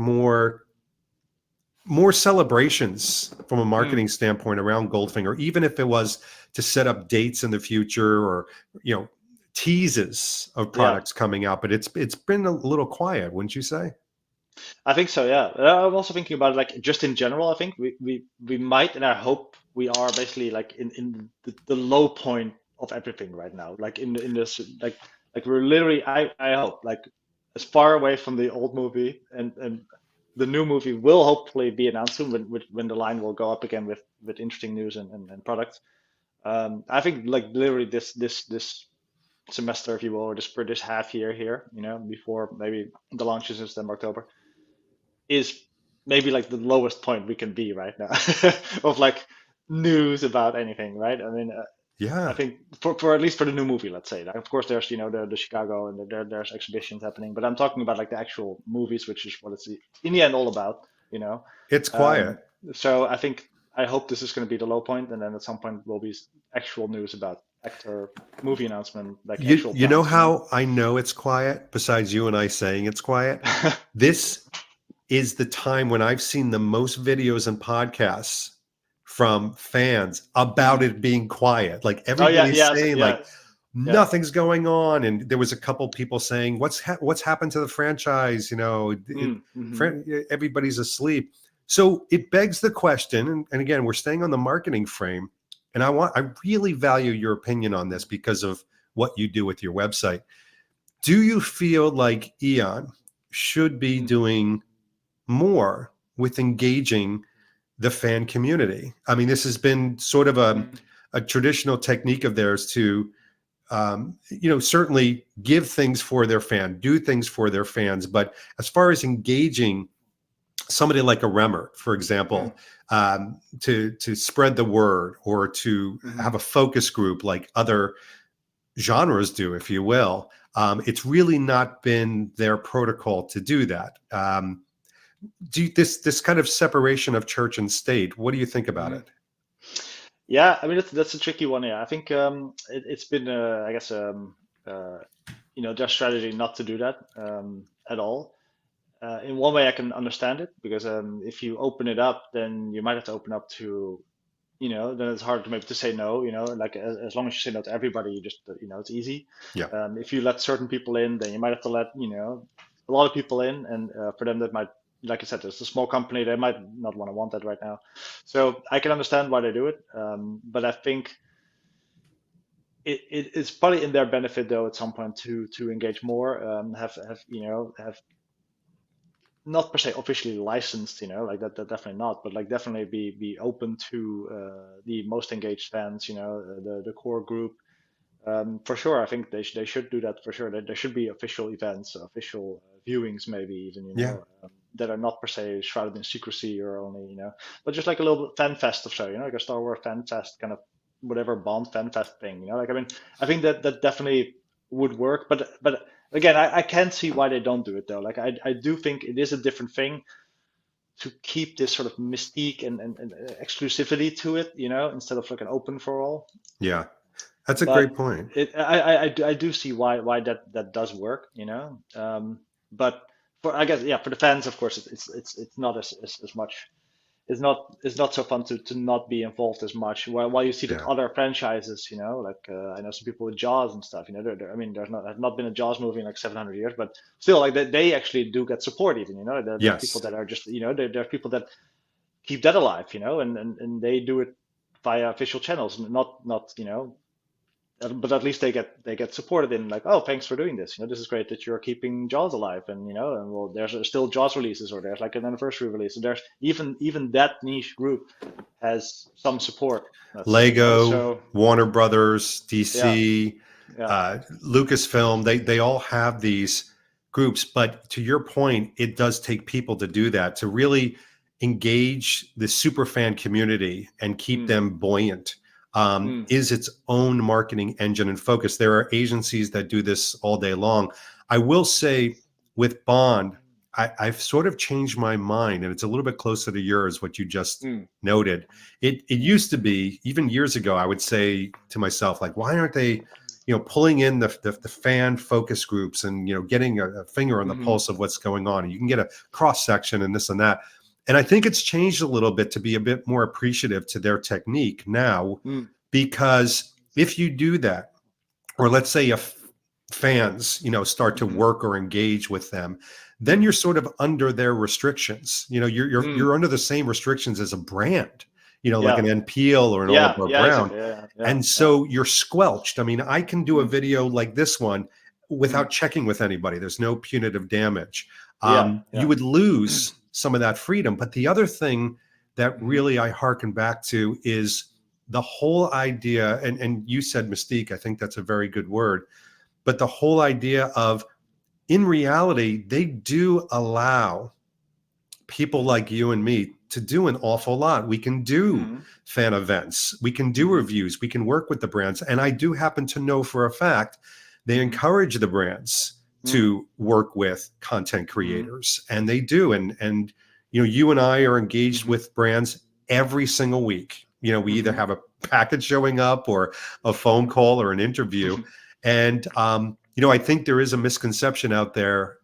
more celebrations from a Mm. marketing standpoint around Goldfinger, even if it was to set up dates in the future or teases of Yeah. products coming out. But it's been a little quiet, wouldn't you say? I think so, yeah. I'm also thinking about it, like just in general. I think we might, and I hope we are basically like in the low point of everything right now. Like in this, like we're literally. I hope like as far away from the old movie, and the new movie will hopefully be announced soon when the line will go up again with interesting news and products. I think like literally this semester, if you will, or this half year here, before maybe the launches in September, October, is maybe like the lowest point we can be right now of like news about anything, right? I mean, I Yeah. think for at least for the new movie, let's say. Like, of course, there's the Chicago and there's exhibitions happening, but I'm talking about like the actual movies, which is what it's in the end all about, you know. It's quiet. Um, so I hope this is going to be the low point, and then at some point will be actual news about actor movie announcement, like You actual you know plans. how I know it's quiet, besides you and I saying it's quiet? This is the time when I've seen the most videos and podcasts from fans about Mm. it being quiet. Like Oh yeah, everybody's yeah, saying like yeah, yeah. nothing's going on, and there was a couple people saying what's happened to the franchise, Mm, hmm. everybody's asleep. So it begs the question, and again, we're staying on the marketing frame, and I really value your opinion on this because of what you do with your website. Do you feel like Eon should be Mm, doing more with engaging the fan community? I mean, this has been sort of mm, a traditional technique of theirs to, certainly give things for their fan, do things for their fans. But as far as engaging somebody like a Remmert, for mm, example, to spread the word or to hmm. have a focus group like other genres do, if you will, it's really not been their protocol to do that. This kind of separation of church and state, what do you think about Hmm. it? Yeah, I mean that's a tricky one. Yeah, I think it's been I guess uh, their strategy not to do that at all. In one way, I can understand it because if you open it up, then you might have to open up to then it's hard to maybe to say no. Like as long as you say no to everybody, you just it's easy. Yeah. If you let certain people in, then you might have to let a lot of people in, and for them that might, like I said, it's a small company, they might not want that right now. So I can understand why they do it, but I think it's probably in their benefit though at some point to engage more, have not per se officially licensed, that definitely not, but like definitely be open to the most engaged fans, the core group. For sure, I think they should do that for sure. There should be official events, official viewings, maybe even, Yeah. that are not per se shrouded in secrecy or only, but just like a little fan fest or so, like a Star Wars fan fest kind of whatever Bond fan fest thing, Like I mean, I think that definitely would work, but again, I can't see why they don't do it though. Like I do think it is a different thing to keep this sort of mystique and exclusivity to it, instead of like an open for all. Yeah. That's a great But point. I do see why that does work, But for I guess yeah, for the fans, of course, it's not as much. it's not so fun to not be involved as much. While you see that Yeah. other franchises, like I know some people with Jaws and stuff. I mean, there's not been a Jaws movie in like 700 years, but still, like they actually do get support. Even there's people Yes. that are just there's people that keep that alive. And they do it via official channels, not but at least they get supported in like, oh, thanks for doing this. This is great that you're keeping Jaws alive, and well, there's still Jaws releases, or there's like an anniversary release. So there's even that niche group has some support. Let's say, Lego, so Warner Brothers, yeah, DC, yeah, Lucasfilm, they all have these groups. But to your point, it does take people to do that, to really engage the super fan community and keep mm, them buoyant. mm, Is its own marketing engine and focus. There are agencies that do this all day long. I will say with Bond, I've sort of changed my mind, and it's a little bit closer to yours, what you just mm, noted. It mm, used to be, even years ago, I would say to myself, like, why aren't they, pulling in the fan focus groups and getting a finger on the mm, pulse of what's going on, and you can get a cross section and this and that. And I think it's changed a little bit to be a bit more appreciative to their technique now, mm, because if you do that, or let's say if fans start to mm, work or engage with them, then mm, you're sort of under their restrictions. You're mm. under the same restrictions as a brand, like Yeah, an NPL or an yeah, Oliver yeah, Brown. exactly. Yeah, yeah, And yeah. so you're squelched. I mean, I can do a Mm, video like this one mm, without checking with anybody. There's no punitive damage. yeah, You yeah. would lose some of that freedom. But the other thing that Mm, really I hearken back to is the whole idea, and you said mystique. I think that's a very good word. But the whole idea of, in reality, they do allow people like you and me to do an awful lot. We can do mm, fan events, we can do mm, reviews, we can work with the brands. And I do happen to know for a fact they mm, encourage the brands mm, to work with content mm, creators, and they do. And you and I are engaged mm, with brands every single week. We either mm, have a package showing up or a phone call or an interview. mm. And I think there is a misconception out there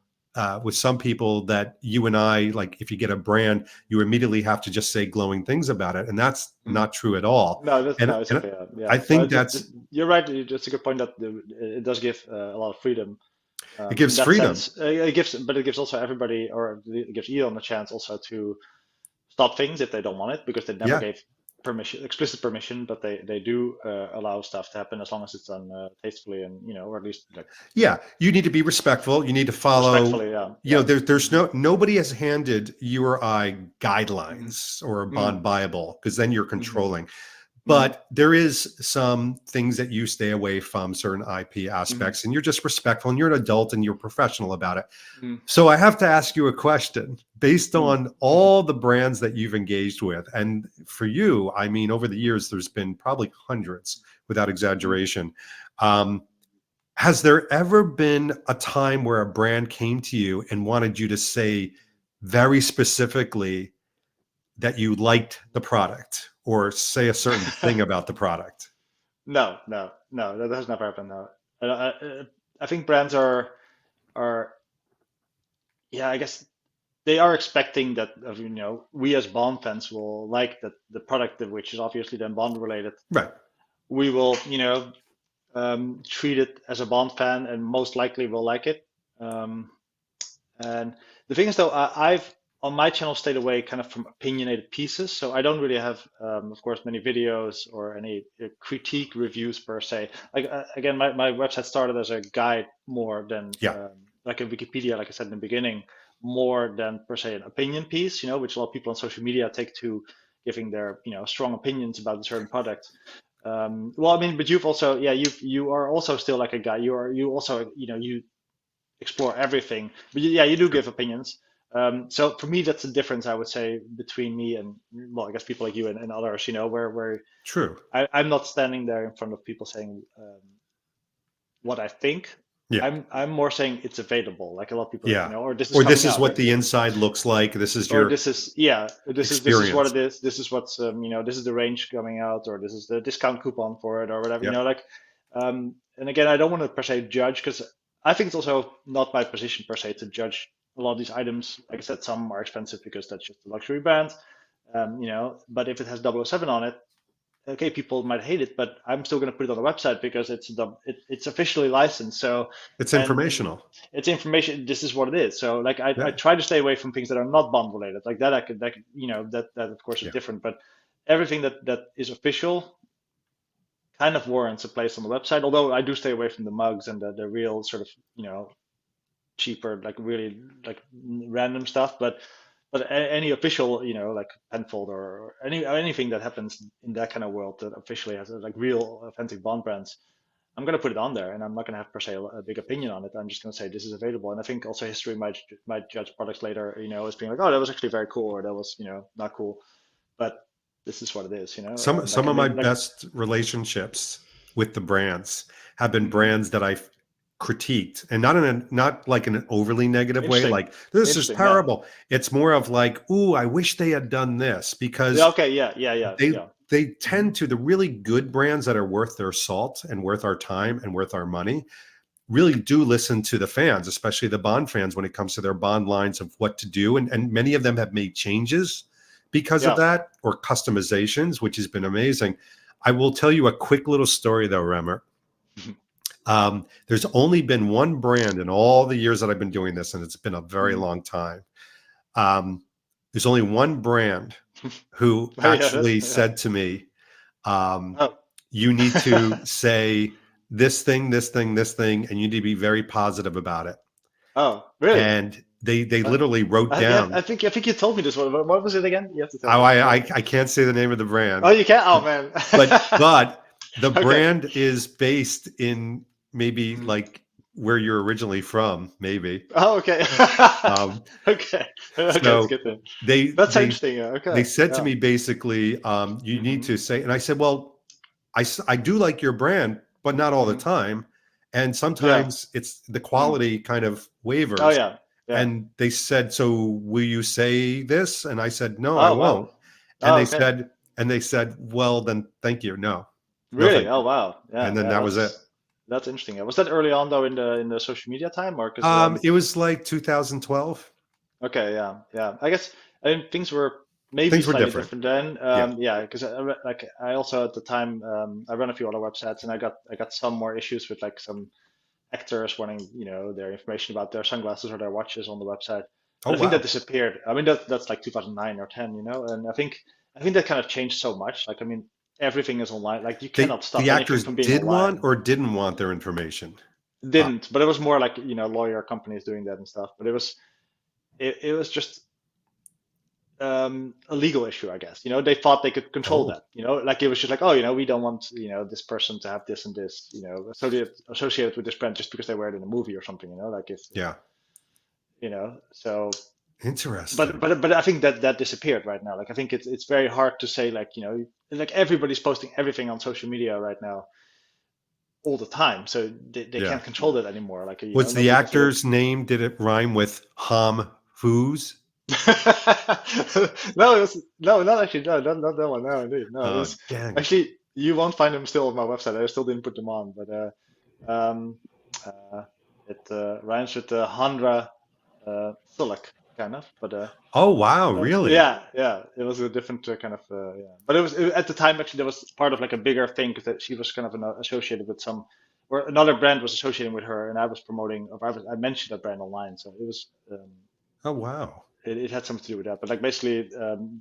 with some people that you and I, like, if you get a brand, you immediately have to just say glowing things about it, and that's Mm. not true at all. No, that's And no, it's and okay. Yeah. I No, think just that's you're right. It's a good point that it does give a lot of freedom. it In gives that freedom. sense, but it gives also everybody, or it gives Elon a chance also to stop things if they don't want it, because they never Yeah, gave explicit permission, but they do allow stuff to happen as long as it's done tastefully and or at least like yeah. You need to be respectful. You need to follow. respectfully. Yeah, yeah. There's Hmm. nobody has handed you or I Hmm. guidelines or a Hmm. bond Bible, because then you're Hmm. controlling. Hmm. But there is some things that you stay away from, certain IP Hmm. aspects, and you're just respectful, and you're an adult and you're professional about it. Hmm. So I have to ask you a question based Hmm. on all the brands that you've engaged with. And for you, I mean, over the years, there's been probably hundreds, without Hmm. exaggeration. Um, has there ever been a time where a brand came to you and wanted you to say very specifically that you liked the product, or say a certain thing about the product? No, no, no, that has never happened. No, I think brands are yeah, I guess they are expecting that of we as Bond fans will like that the product, which is obviously then Bond related. Right. We will treat it as a Bond fan, and most likely will like it. Um, and the thing is, though, I've on my channel stayed away kind of from opinionated pieces, so I don't really have, of course, many videos or any critique reviews per se. Like again, my website started as a guide more than Yeah. like a Wikipedia, like I said in the beginning, more than per se an opinion piece, which a lot of people on social media take to giving their strong opinions about a certain product. Well, I mean, but you've also, yeah, you are also still like a guy. You also, you explore everything. But yeah, you do True. give opinions. So for me, that's the difference, I would say, between me and, well, I guess people like you and others, where True. I'm not standing there in front of people saying what I think. Yeah. I'm more saying it's available. Like a lot of people, Yeah. or this is Or this coming is out. what Like, the inside looks like. This is or your this is, yeah, this is what experience. it is. This is what's this is the range coming out, or this is the discount coupon for it, or whatever. Yeah. Like, and again, I don't want to per se judge, because I think it's also not my position per se to judge a lot of these items. Like I said, some are expensive because that's just a luxury brand. But if it has 007 on it, okay, people might hate it, but I'm still going to put it on the website because it's officially licensed. So, It's and informational. it's information. This is what it is. So, like, I Yeah. try to stay away from things that are not bond related. Like that, that of course is Yeah. different. But everything that is official kind of warrants a place on the website. Although I do stay away from the mugs and the real sort of cheaper, like really like random stuff. But any official, like Penfold or anything that happens in that kind of world that officially has like real authentic bond brands, I'm going to put it on there, and I'm not going to have per se a big opinion on it. I'm just going to say this is available. And I think also history might judge products later, as being like, oh, that was actually very cool, or that was, not cool. But this is what it is, Some like I of my mean, like, best relationships with the brands have been mhm. brands that I've critiqued, and not like in an overly negative way, Interesting, like this is interesting, yeah, terrible. It's more of like, ooh, I wish they had done this, yeah, because okay, yeah, yeah, yeah, they yeah. they Hmm. tend to, the really good brands that are worth their salt and worth our time and worth our money really do listen to the fans, especially the bond fans, when it comes to their bond lines of what to do. And many of them have made changes because of Yeah. that, or customizations, which has been amazing. I will tell you a quick little story though, Remmert. There's only been one brand in all the years that I've been doing this, and it's been a very Mhm. long time. Um, there's only one brand who Oh yeah, actually yeah. said to me, um, Oh. you need to say this thing, this thing, this thing, and you need to be very positive about it. Oh, really? And they Uh, literally wrote yeah, down. I think you told me this one. What was it again? You have to tell Oh, me. I can't say the name of the Oh, brand, you can't. Oh man. but the Okay. brand is based in maybe Mhm. like where you're originally from, maybe. Oh, okay. Um, Okay. Okay, it's so good then. they That's so they interesting. Yeah, they okay. said to Yeah. me basically, you need Hmm. to say, and I said, well, I do like your brand, but not all the Hmm. time, and Yeah. sometimes it's the Mm. quality kind of Oh wavers. yeah. Yeah. And they said, so will you say this? And I said, no, I Oh wow. won't. And Oh, they okay. said, well, then thank you. No, no, Really? thank Oh you. wow. And Yeah. then Yeah. that was it. That's interesting. Yeah. Was that early on though in the social media time, or because It was like 2012. Okay, yeah, yeah. I think things were maybe Things were slightly different. different then. Yeah. Yeah, because like I also at the time I run a few other websites, and I got some more issues with like some actors wanting their information about their sunglasses or their watches on the website. Oh, But I think that wow. disappeared. I mean that's like 2009 or 10, and I think that kind of changed so much. Like I mean everything is online. Like you cannot The stop anything actors from being did want online. or didn't want their information. Uh, Didn't, but it was more like lawyer companies doing that and stuff. But it was just a legal issue, I guess. They thought they could control oh, that. Like it was just like, oh, we don't want, this person to have this and this, associated with this brand just because they wear it in a movie or something. Like if, yeah. so. But Interesting. but but I think that disappeared right now. Like I think it's very hard to say like like everybody's posting everything on social media right now all the time, so they Yeah. can't control that anymore. Like Was the nobody can sort of actor's name, did it rhyme with Ham Foos? No, it was no, not actually. No, not that one. No, indeed. No, it Oh, was dang. actually. You won't find them still on my website. I still didn't put them on, but um, uh, it rhymes with Handra Sulak, kind of. But Oh, wow. Really? yeah, yeah, it was a different kind of yeah. But at the time actually there was part of like a bigger thing because that she was kind of associated with some, or another brand was associating with her, and I was promoting, or I mentioned that brand online, so it was. Oh, wow. It had something to do with that. But like basically,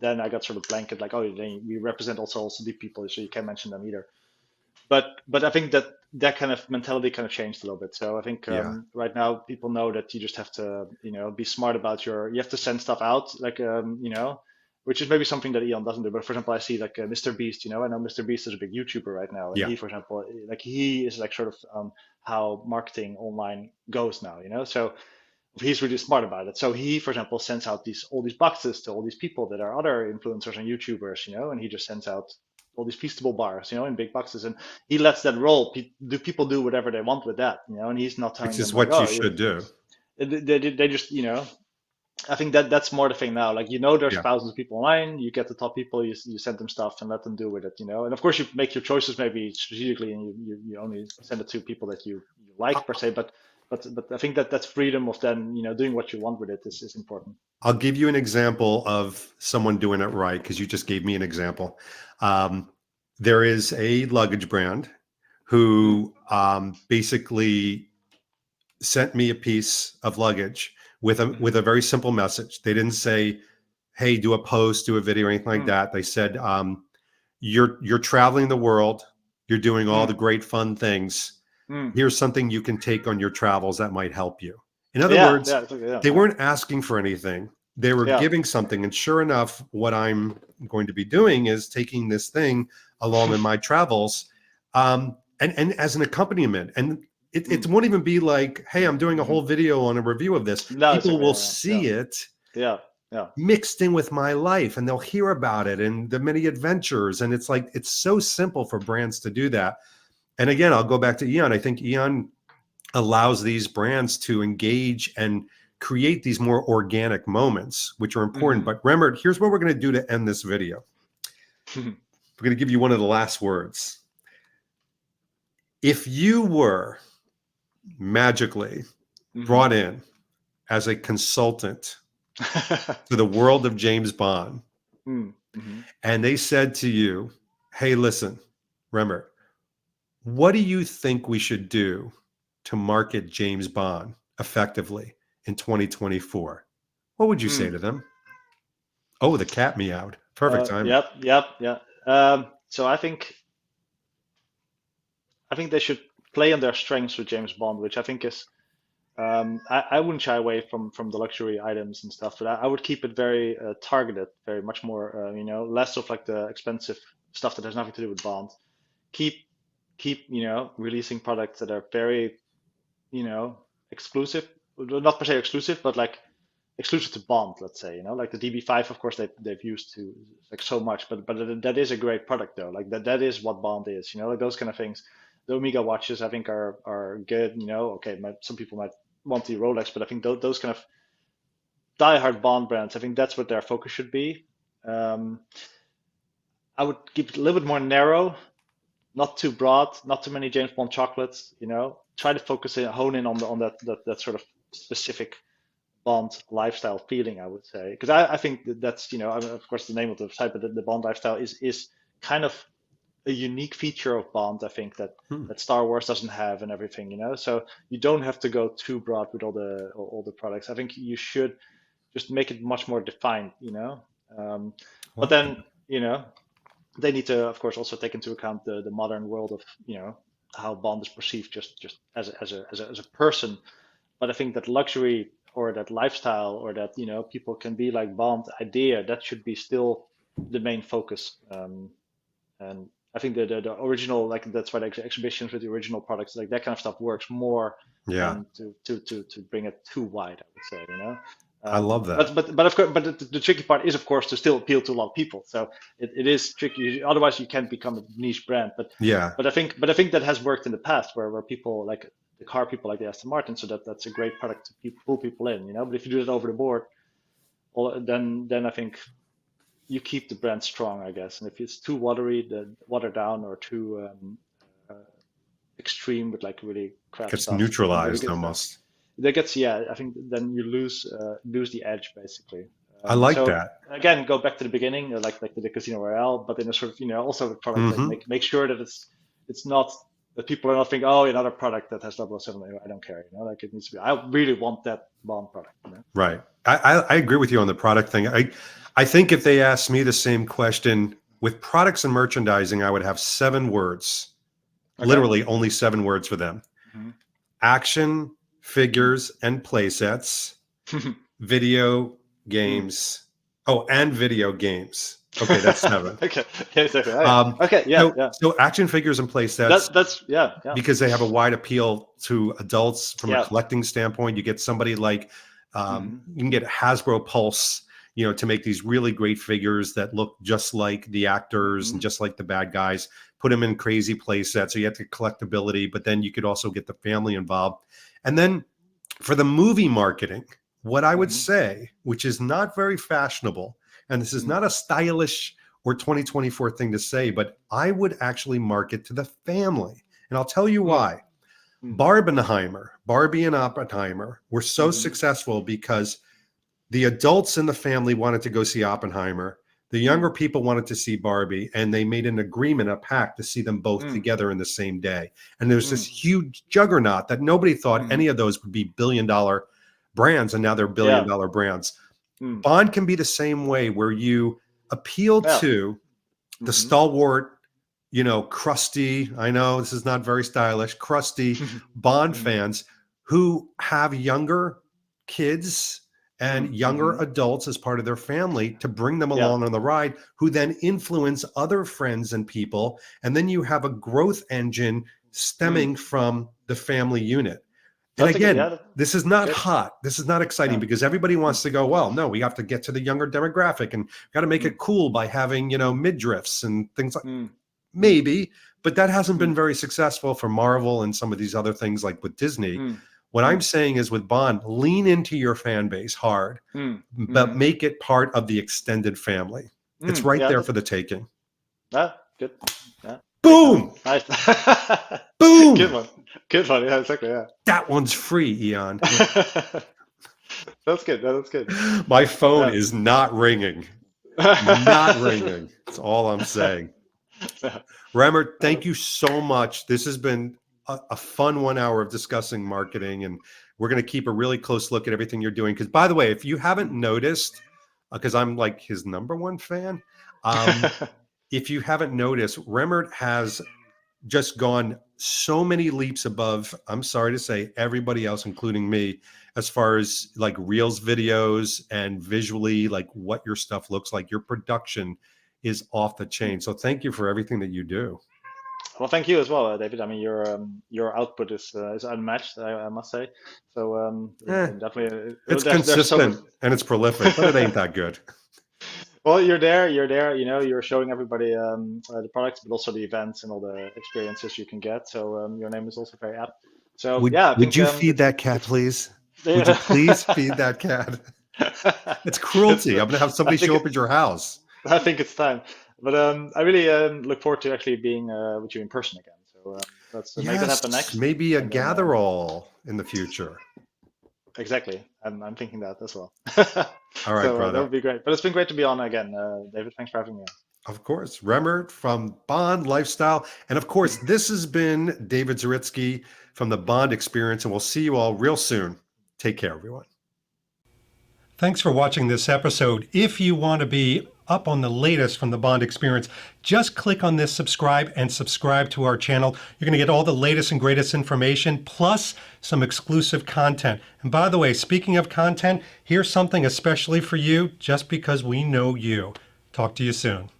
then I got sort of blanket like, oh, then we represent also deep people, so you can't mention them either. But I think that kind of mentality kind of changed a little bit. So I think Yeah. right now people know that you just have to be smart about you have to send stuff out like which is maybe something that Elon doesn't do. But for example, I see like Mr. Beast. I know Mr. Beast is a big YouTuber right now, and Yeah. he, for example, like he is like sort of how marketing online goes now. So he's really smart about it. So he, for example, sends out all these boxes to all these people that are other influencers and YouTubers, and he just sends out all these feastable bars, in big boxes, and he lets that roll. Do people do whatever they want with that, and he's not Which telling them is like, what you oh, should do. they just, I think that's more the thing now. Like, there's Yeah. thousands of people online. You get the top people, you send them stuff and let them do with it, And of course, you make your choices maybe strategically, and you only send it to people that you like per se. But but I think that that's freedom of then, doing what you want with it is important. I'll give you an example of someone doing it right because you just gave me an example. Um, there is a luggage brand Mm, who basically sent me a piece of luggage with mm, a very simple message. They didn't say, "Hey, do a post, do a video," or anything like mm, that. They said, "You're traveling the world. You're doing all the mm, great fun things. mm. Here's something you can take on your travels that might help you." In other Yeah, words, yeah, it's okay, yeah, they yeah, weren't asking for anything. They were yeah. giving something. And sure enough, what I'm going to be doing is taking this thing along in my travels, and as an accompaniment. And it Mm, won't even be like, hey, I'm doing a mhm. whole video on a review of this. No, it's People okay. will Yeah, yeah, see it yeah, yeah. mixed in with my life and they'll hear about it and the many adventures. And it's like, it's so simple for brands to do that. And again, I'll go back to Eon. I think Eon allows these brands to engage and create these more organic moments, which are important. Hmm. But Remmert, here's what we're going to do to end this video. We're going to give you one of the last words. If you were magically Hmm. brought in as a consultant to the world of James Bond, Mm-hmm. and they said to you, hey, listen, Remmert, what do you think we should do to market James Bond effectively in 2024? What would you say Mm. to them? Oh, the cat meowed. Perfect timing. Yep, yep, yeah. So I think they should play on their strengths with James Bond, which I think is I wouldn't shy away from the luxury items and stuff, but I would keep it very targeted, very much more less of like the expensive stuff that has nothing to do with Bond. Keep keep releasing products that are very exclusive, not per se exclusive, but like exclusive to Bond, let's say, like the DB5, of course, they've used to like so much, but that is a great product though. Like that is what Bond is, like those kind of things. The Omega watches, I think, are good. Okay, some people might want the Rolex, but I think those kind of diehard Bond brands, I think that's what their focus should be. Um, I would keep it a little bit more narrow, not too broad, not too many James Bond chocolates. Try to focus in, hone in on that sort of specific Bond lifestyle feeling, I would say, because I think that's I mean, of course the name of the site, but the Bond lifestyle is kind of a unique feature of Bond. I think that Hmm. Star Wars doesn't have and everything, so you don't have to go too broad with all the products. I think you should just make it much more defined. Um, I but like then that. they need to, of course, also take into account the modern world of how Bond is perceived just as a person. But I think that luxury or that lifestyle or that people can be like Bond idea, that should be still the main focus. And I think the original, like that's why the exhibitions with the original products, like that kind of stuff works more Yeah, than to bring it too wide, I would say. I love But that. but of course, but the tricky part is, of course, to still appeal to a lot of people. So it is tricky. Otherwise, you can't become a niche brand. But Yeah, but I think that has worked in the past, where people like the car people like the Aston Martin. So that's a great product to pull people in. But if you do it over the board, then I think you keep the brand strong, I guess. And if it's too watered down, or too uh, extreme with like really crap gets stuff, then maybe neutralized gets almost. that gets yeah. I think then you lose the edge basically. I like So that. again, go back to the beginning, like the Casino Royale, but in a sort of also a product that Hmm. make sure that it's not that people are not thinking, oh, another product that has 007. I don't care. Like it needs to be. I really want that Bond product. Right. I agree with you on the product thing. I think if they asked me the same question with products and merchandising, I would have 7 words, Okay. literally only 7 words for them. Hmm. Action, figures, and play sets, video Mm. games. Oh, and video games. Okay, that's 7. Okay. Yeah, exactly. Oh, yeah. Um, Okay. Yeah. so Yeah. so action figures and play sets That's yeah. Yeah. because they have a wide appeal to adults from a Yeah. collecting standpoint. You get somebody like Hmm. you can get Hasbro Pulse, to make these really great figures that look just like the actors Hmm. and just like the bad guys. Put them in crazy play sets, so you have the collectability, but then you could also get the family involved. And then for the movie marketing, what I would Hmm. say, which is not very fashionable, and this is Mm. not a stylish or 2024 thing to say, but I would actually market to the family. And I'll tell you Mm. why. mm, Barbie and Oppenheimer were so mhm, successful because the adults in the family wanted to go see Oppenheimer. The younger mm, people wanted to see Barbie, and they made an agreement, a pact to see them both mm, together in the same day. And there's this mm, huge juggernaut that nobody thought mhm. any of those would be billion-dollar brands, and now they're Yeah. billion-dollar brands. Mm, Bond can be the same way, where you appeal yeah. to the Mhm. stalwart, crusty, I know this is not very stylish, crusty Bond Mhm. fans who have younger kids and Mm, younger mhm. adults as part of their family to bring them Yeah. along on the ride, who then influence other friends and people. And then you have a growth engine Mm. stemming from the family unit. And That's a good, again, yeah, this is not good. hot. This is not exciting Yeah. because everybody Mm, wants to go, well, no, we have to get to the younger demographic and got to make mm, it cool by having, midriffs and things like. mm, mm, Maybe, but that hasn't been mm, very successful for Marvel and some of these other things like with Disney. mm, What I'm mm, saying is with Bond, lean into your fan base hard, mm, but mhm, make it part of the extended family. It's mm. right Yeah, there that's for the taking. good. Yeah. Take note. Boom! Nice. Good Boom! one. Good one. Yeah, exactly. Yeah. That one's free, Eon. That's good. Yeah, that's good. My phone Yeah. is not ringing. Not ringing. That's all I'm saying. Yeah. Remmert, thank you so much. This has been a fun 1 hour of discussing marketing, and we're going to keep a really close look at everything you're doing. Because, by the way, if you haven't noticed, because I'm like his number one fan, if you haven't noticed, Remmert has just gone so many leaps above, I'm sorry to say, everybody else, including me, as far as like Reels videos and visually, like what your stuff looks like. Your production is off the chain. So thank you for everything that you do. Well, thank you as well, David. I mean, your output is unmatched, I must say. So Eh, and definitely, it's there's so much. consistent and it's prolific, but it ain't that good. Well, you're there. You're there. You know, you're showing everybody the products, but also the events and all the experiences you can get. So your name is also very apt. So Would yeah, I would think you feed that cat, it's please? Would you please feed yeah. that cat? It's It's cruelty. I'm gonna have I somebody think show up at your house. I think it's time. But I really look forward to actually being with you in person again. So let's make that happen Yes, next. maybe a And then gather-all in the future. exactly, I'm thinking that as well. All right, So that brother. would be great. But it's been great to be on again, David. Thanks for having me Of course, Remmert from Bond Lifestyle. And of course, on. this has been David Zaritsky from the Bond Experience, and we'll see you all real soon. Take care, everyone. Thanks for watching this episode. If you want to be up on the latest from the Bond Experience, just click on this subscribe and subscribe to our channel. You're going to get all the latest and greatest information, plus some exclusive content. And by the way, speaking of content, here's something especially for you, just because we know you. Talk to you soon.